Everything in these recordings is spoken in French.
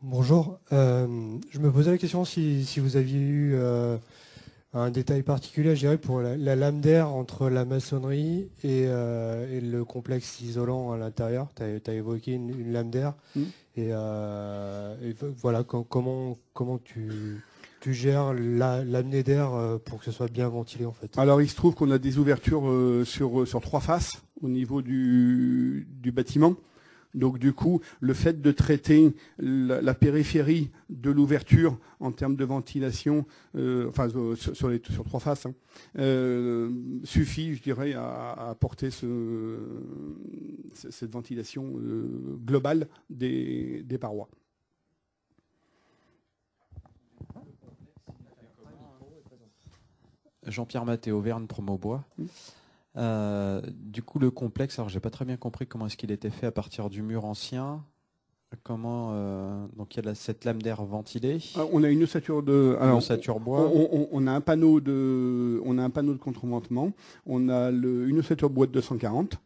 Bonjour. Je me posais la question si vous aviez eu un détail particulier, je dirais, pour la lame d'air entre la maçonnerie et le complexe isolant à l'intérieur. Tu as évoqué une lame d'air. Mm. Et voilà, comment tu gères l'amener d'air pour que ce soit bien ventilé en fait. Alors il se trouve qu'on a des ouvertures sur trois faces au niveau du bâtiment. Donc du coup, le fait de traiter la périphérie de l'ouverture en termes de ventilation, sur trois faces, suffit, je dirais, à apporter cette ventilation globale des parois. Jean-Pierre Matteo, Auvergne Promobois. Du coup, le complexe, alors j'ai pas très bien compris comment est-ce qu'il était fait à partir du mur ancien. Donc il y a cette lame d'air ventilée. On a une ossature bois. On a un panneau de contreventement. On a une ossature bois de 240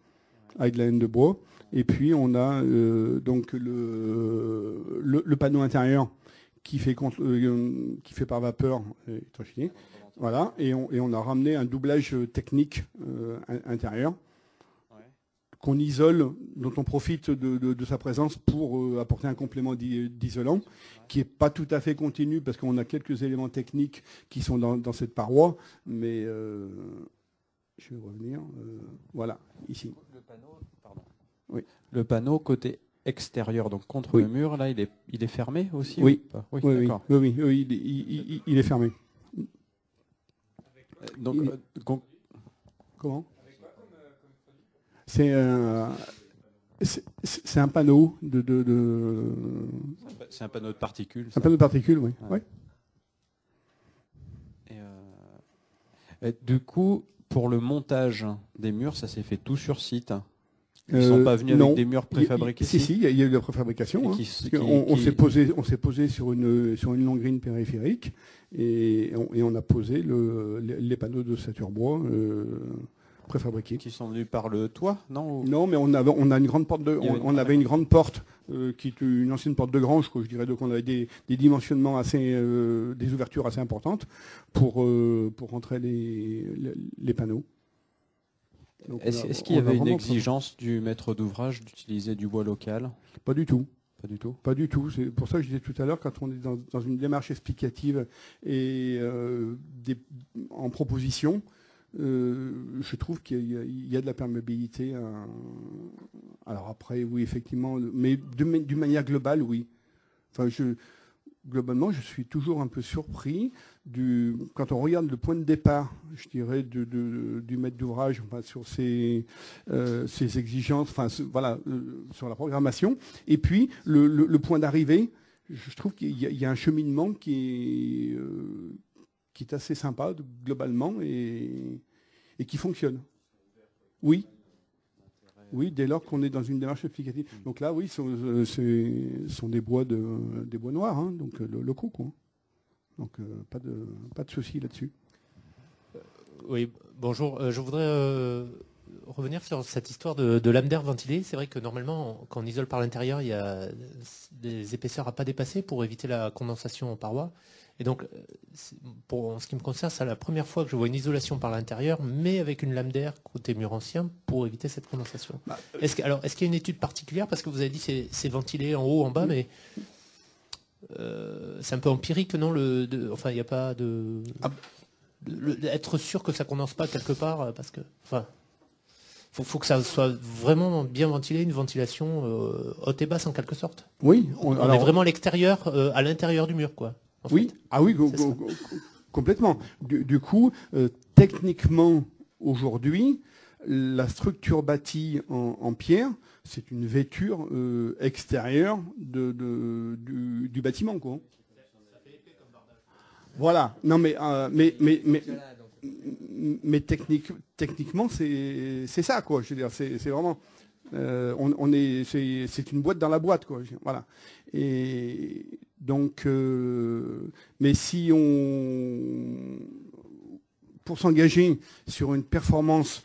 avec de la laine de bois. Et puis on a donc le panneau intérieur qui fait par vapeur. Voilà, et on a ramené un doublage technique intérieur qu'on isole, dont on profite de sa présence pour apporter un complément d'isolant qui n'est pas tout à fait continu parce qu'on a quelques éléments techniques qui sont dans cette paroi, mais je vais revenir. Voilà, ici. Le panneau côté extérieur, donc contre le mur, là, il est fermé aussi? Oui, ou pas il est fermé. Donc, comment? C'est un panneau C'est un panneau de particules. Un panneau de particules, oui. Ouais. Et du coup, pour le montage des murs, ça s'est fait tout sur site. Ils ne sont pas venus avec des murs préfabriqués? Si, il y a eu de la préfabrication. On s'est posé sur une longrine périphérique et on a posé les panneaux d'ossature bois préfabriqués. Qui sont venus par le toit, non? Non, mais on a une grande porte avait une grande porte qui est une ancienne porte de grange, je dirais. Donc on avait des dimensionnements des ouvertures assez importantes pour rentrer les panneaux. Est-ce qu'il y avait une exigence du maître d'ouvrage d'utiliser du bois local? Pas du tout. Pas du tout. Pas du tout. C'est pour ça que je disais tout à l'heure, quand on est dans une démarche explicative et en proposition, je trouve qu'il y a de la perméabilité. Alors après, oui, effectivement, mais d'une manière globale, oui. Enfin, globalement, je suis toujours un peu surpris quand on regarde le point de départ, je dirais, du maître d'ouvrage sur ses exigences, sur la programmation, et puis le point d'arrivée. Je trouve qu'il y a un cheminement qui est assez sympa globalement et qui fonctionne. Oui. Oui, dès lors qu'on est dans une démarche explicative. Donc là, oui, ce sont des bois noirs, donc locaux, quoi. Donc pas de souci là-dessus. Oui, bonjour. Je voudrais revenir sur cette histoire de lame d'air ventilée. C'est vrai que normalement, quand on isole par l'intérieur, il y a des épaisseurs à pas dépasser pour éviter la condensation en parois. Et donc, en ce qui me concerne, c'est la première fois que je vois une isolation par l'intérieur, mais avec une lame d'air côté mur ancien pour éviter cette condensation. Est-ce qu'il y a une étude particulière? Parce que vous avez dit que c'est ventilé en haut, en bas, mais c'est un peu empirique, non? Il n'y a pas de... être sûr que ça ne condense pas quelque part, parce que... faut que ça soit vraiment bien ventilé, une ventilation haute et basse en quelque sorte. Oui. On est vraiment à l'extérieur, à l'intérieur du mur, quoi. Oui, complètement. Du coup, techniquement, aujourd'hui, la structure bâtie en pierre, c'est une vêture extérieure du bâtiment, quoi. Voilà. Non, mais techniquement, c'est ça, quoi. Je veux dire, c'est vraiment. C'est une boîte dans la boîte, quoi. Voilà. Et donc, mais pour s'engager sur une performance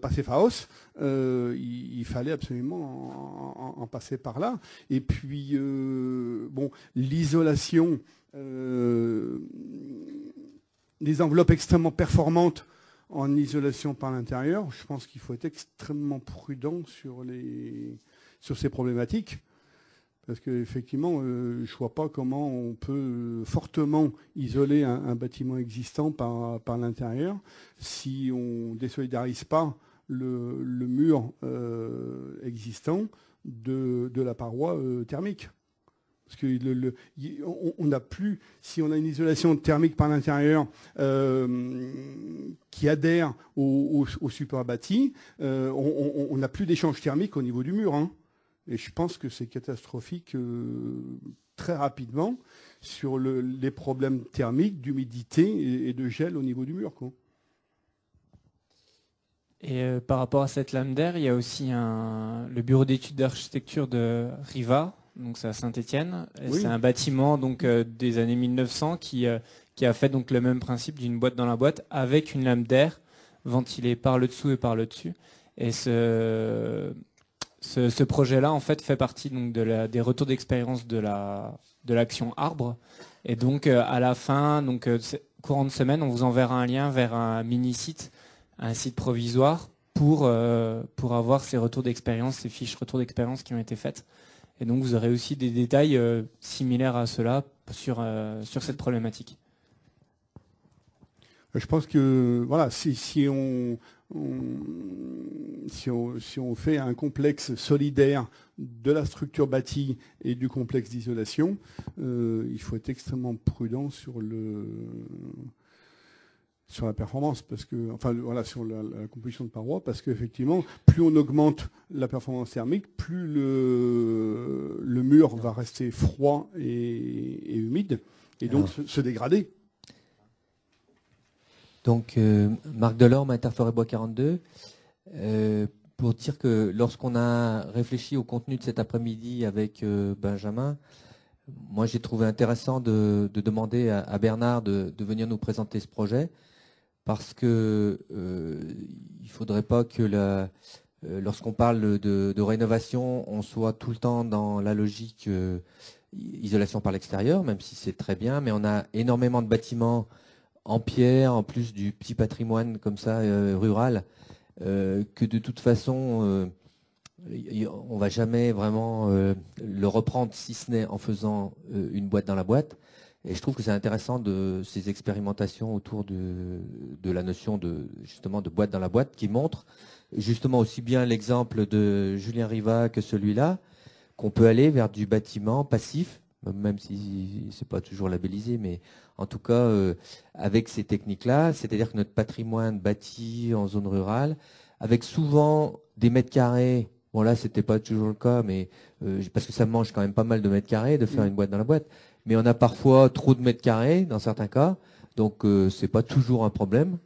passer Faos, il fallait absolument en passer par là. Et puis, l'isolation, des enveloppes extrêmement performantes en isolation par l'intérieur, je pense qu'il faut être extrêmement prudent sur ces problématiques. Parce qu'effectivement, je ne vois pas comment on peut fortement isoler un bâtiment existant par l'intérieur si on ne désolidarise pas le mur existant de la paroi thermique. Parce que on n'a plus, si on a une isolation thermique par l'intérieur qui adhère au support bâti, on n'a plus d'échange thermique au niveau du mur. Hein. Et je pense que c'est catastrophique très rapidement sur les problèmes thermiques, d'humidité et de gel au niveau du mur, quoi. Et par rapport à cette lame d'air, il y a aussi le bureau d'études d'architecture de Riva, donc c'est à Saint-Étienne. Oui. C'est un bâtiment donc, des années 1900 qui a fait donc, le même principe d'une boîte dans la boîte avec une lame d'air ventilée par le dessous et par le dessus. Et ce projet-là en fait partie donc, des retours d'expérience de l'action Arbre. Et donc à la fin, donc, courant de semaine, on vous enverra un lien vers un mini-site, un site provisoire pour avoir ces retours d'expérience, ces fiches retours d'expérience qui ont été faites. Et donc vous aurez aussi des détails similaires à cela sur cette problématique. Je pense que voilà, si on fait un complexe solidaire de la structure bâtie et du complexe d'isolation, il faut être extrêmement prudent sur la performance, parce que, enfin voilà, sur la composition de parois, parce qu'effectivement, plus on augmente la performance thermique, plus le mur va rester froid et humide, et donc se dégrader. Donc, Marc Delorme, Interforêt Bois 42, pour dire que lorsqu'on a réfléchi au contenu de cet après-midi avec Benjamin, moi j'ai trouvé intéressant de demander à Bernard de venir nous présenter ce projet, parce que il ne faudrait pas que lorsqu'on parle de rénovation, on soit tout le temps dans la logique isolation par l'extérieur, même si c'est très bien, mais on a énormément de bâtiments en pierre, en plus du petit patrimoine comme ça rural, que de toute façon, on ne va jamais vraiment le reprendre, si ce n'est en faisant une boîte dans la boîte. Et je trouve que c'est intéressant de ces expérimentations autour de la notion justement de boîte dans la boîte, qui montre justement aussi bien l'exemple de Julien Riva que celui-là, qu'on peut aller vers du bâtiment passif, même si c'est pas toujours labellisé, mais en tout cas avec ces techniques-là, c'est-à-dire que notre patrimoine bâti en zone rurale, avec souvent des mètres carrés, bon là c'était pas toujours le cas, mais parce que ça mange quand même pas mal de mètres carrés de faire une boîte dans la boîte, mais on a parfois trop de mètres carrés dans certains cas, donc c'est pas toujours un problème.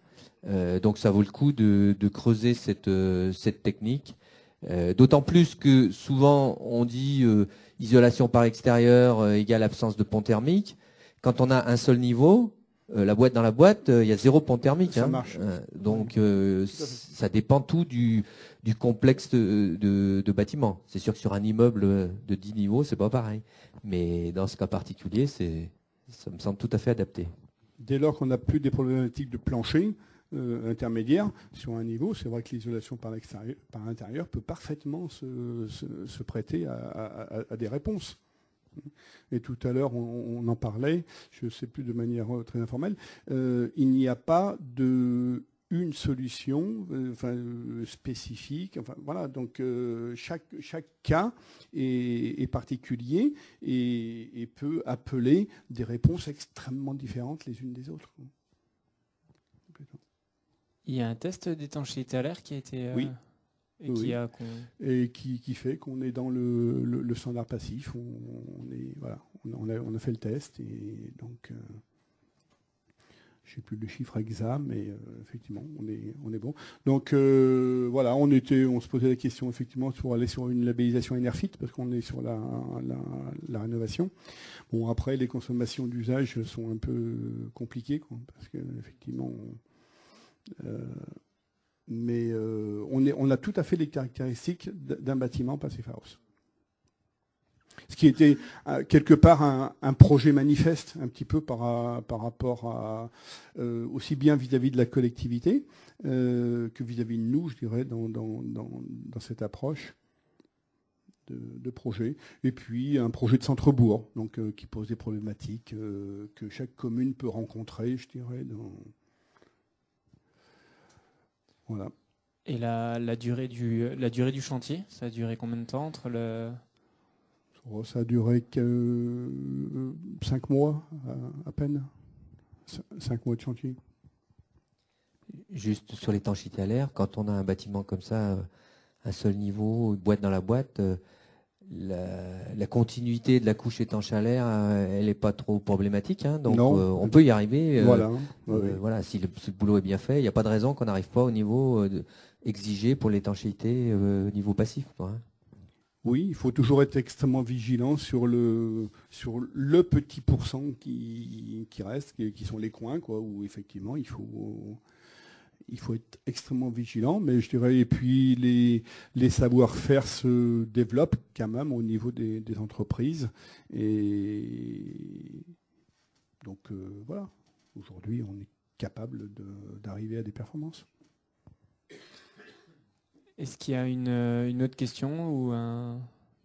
Donc ça vaut le coup de creuser cette technique. D'autant plus que souvent on dit isolation par extérieur égale absence de pont thermique. Quand on a un seul niveau, la boîte dans la boîte, il y a 0 pont thermique. Ça marche. Donc ça dépend tout du complexe de bâtiment. C'est sûr que sur un immeuble de 10 niveaux, c'est pas pareil. Mais dans ce cas particulier, ça me semble tout à fait adapté. Dès lors qu'on n'a plus des problématiques de plancher intermédiaire sur un niveau, c'est vrai que l'isolation par l'intérieur peut parfaitement se prêter à des réponses. Et tout à l'heure, on en parlait, je ne sais plus de manière très informelle, il n'y a pas une solution spécifique. Enfin, voilà, donc chaque cas est particulier et peut appeler des réponses extrêmement différentes les unes des autres. Il y a un test d'étanchéité à l'air qui a été... Oui. Et qui fait qu'on est dans le standard passif. On a fait le test et donc je ne sais plus le chiffre exact, mais effectivement on est bon. Donc voilà, on se posait la question effectivement pour aller sur une labellisation Enerfit parce qu'on est sur la rénovation. Bon, après les consommations d'usage sont un peu compliquées parce que effectivement mais on a tout à fait les caractéristiques d'un bâtiment Passive House. Ce qui était quelque part un projet manifeste, un petit peu par rapport à aussi bien vis-à-vis de la collectivité que vis-à-vis de nous, je dirais, dans cette approche de projet. Et puis un projet de centre-bourg, donc qui pose des problématiques que chaque commune peut rencontrer, je dirais. Voilà. Et la durée du chantier, ça a duré combien de temps entre le... Ça a duré que 5 mois à peine. 5 mois de chantier. Juste sur l'étanchéité à l'air, quand on a un bâtiment comme ça, un seul niveau, une boîte dans la boîte, la continuité de la couche étanche à l'air, elle n'est pas trop problématique. Hein, donc on peut y arriver. Voilà, si le boulot est bien fait, il n'y a pas de raison qu'on n'arrive pas au niveau exigé pour l'étanchéité niveau passif. Quoi, hein. Oui, il faut toujours être extrêmement vigilant sur le petit pourcent qui reste, qui sont les coins, quoi, où effectivement il faut être extrêmement vigilant, mais je dirais, et puis les savoir-faire se développent quand même au niveau des entreprises. Et donc voilà, aujourd'hui on est capable d'arriver à des performances. Est-ce qu'il y a une autre question ou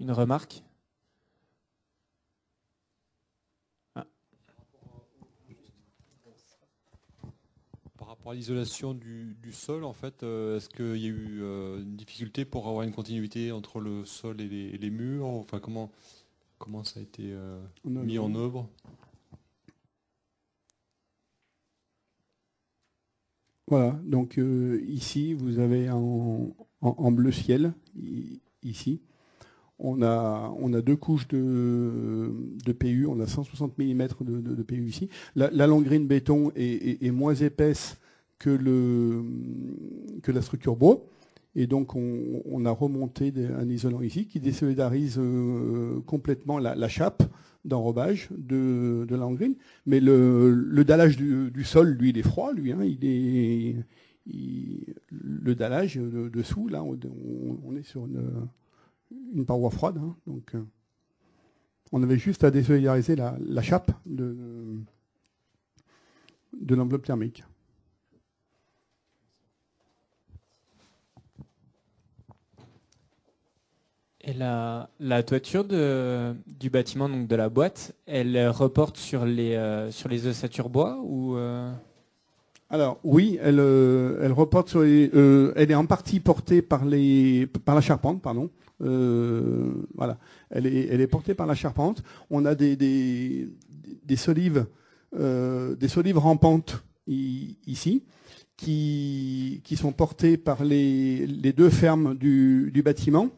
une remarque ? Par rapport à l'isolation du sol, en fait, est-ce qu'il y a eu une difficulté pour avoir une continuité entre le sol et les murs ? Enfin, comment ça a été mis en œuvre ? Voilà, donc ici, vous avez en bleu ciel, ici, on a 2 couches de PU, on a 160 mm de PU ici. La longrine béton est moins épaisse que la structure bois, et donc on a remonté un isolant ici qui désolidarise complètement la chape d'enrobage de la longrine, mais le dallage du sol, lui, il est froid, lui, hein, le dallage dessous, là, on est sur une paroi froide, hein, donc on avait juste à désolidariser la chape de l'enveloppe thermique. Et la toiture du bâtiment, donc de la boîte, elle reporte sur les ossatures bois ou Alors oui, elle reporte sur elle est en partie portée par la charpente, pardon. Voilà, elle est portée par la charpente. On a des solives rampantes ici qui sont portées par les 2 fermes du bâtiment.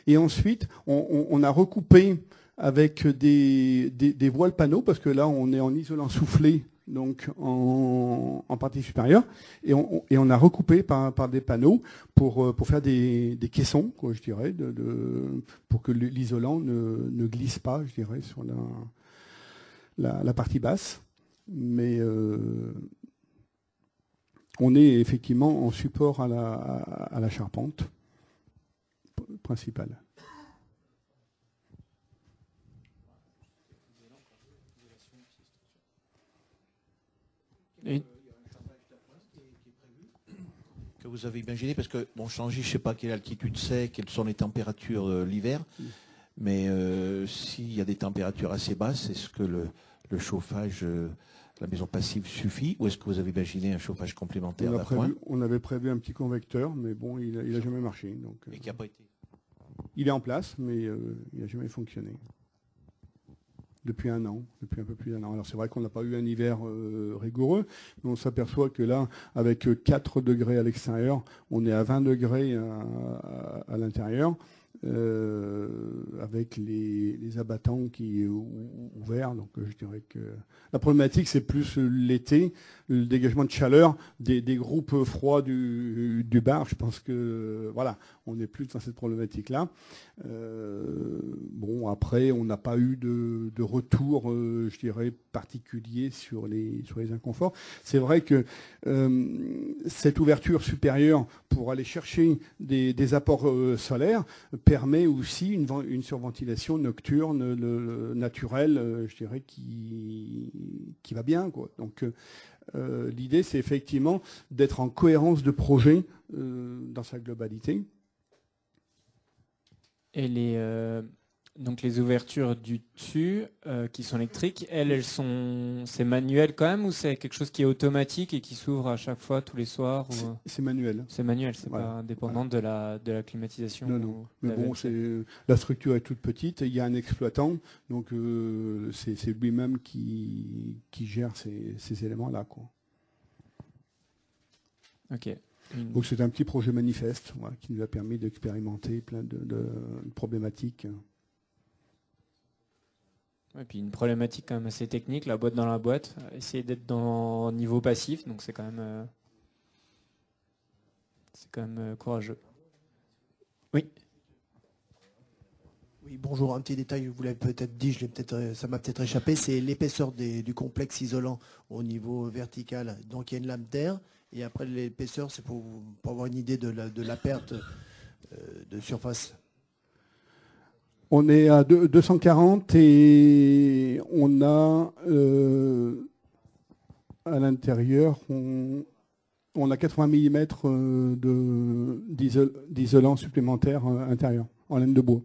Et ensuite, on a recoupé avec des voiles panneaux, parce que là, on est en isolant soufflé, donc en partie supérieure, et on a recoupé par des panneaux pour faire des caissons, quoi, je dirais, pour que l'isolant ne glisse pas, je dirais, sur la partie basse. Mais on est effectivement en support à la charpente principale. Oui. Que vous avez imaginé, parce que bon, Changy, je ne sais pas quelle altitude c'est, quelles sont les températures l'hiver, mais s'il y a des températures assez basses, est-ce que le chauffage, la maison passive suffit, ou est-ce que vous avez imaginé un chauffage complémentaire d'appoint ? On avait prévu un petit convecteur, mais bon, il n'a jamais marché. Donc, et qui n'a pas été. Il est en place, mais il n'a jamais fonctionné. Depuis un peu plus d'un an. Alors c'est vrai qu'on n'a pas eu un hiver rigoureux, mais on s'aperçoit que là, avec 4 degrés à l'extérieur, on est à 20 degrés à l'intérieur, avec les abattants qui sont ouverts. Donc je dirais que la problématique, c'est plus l'été, le dégagement de chaleur des groupes froids du bar. Je pense que voilà, on est plus dans cette problématique-là. Bon, après, on n'a pas eu de retour, je dirais, particulier sur les inconforts. C'est vrai que cette ouverture supérieure pour aller chercher des apports solaires permet aussi une surventilation nocturne naturelle, je dirais, qui va bien, quoi. Donc l'idée, c'est effectivement d'être en cohérence de projet dans sa globalité. Et donc les ouvertures du dessus qui sont électriques, c'est manuel quand même, ou c'est quelque chose qui est automatique et qui s'ouvre à chaque fois tous les soirs C'est manuel. C'est manuel, c'est pas dépendant de la climatisation. Non. Mais bon, la structure est toute petite, il y a un exploitant, donc c'est lui-même qui gère ces éléments-là, quoi. Ok. Donc c'est un petit projet manifeste, voilà, qui nous a permis d'expérimenter plein de problématiques. Et puis une problématique quand même assez technique, la boîte dans la boîte, essayer d'être dans niveau passif, donc c'est quand même courageux. Oui. Oui, bonjour, un petit détail, vous l'avez peut-être dit, ça m'a peut-être échappé, c'est l'épaisseur du complexe isolant au niveau vertical. Donc il y a une lame d'air, et après l'épaisseur, c'est pour avoir une idée de la perte de surface. On est à 240 et on a à l'intérieur, on a 80 mm d'isolant supplémentaire intérieur en laine de bois.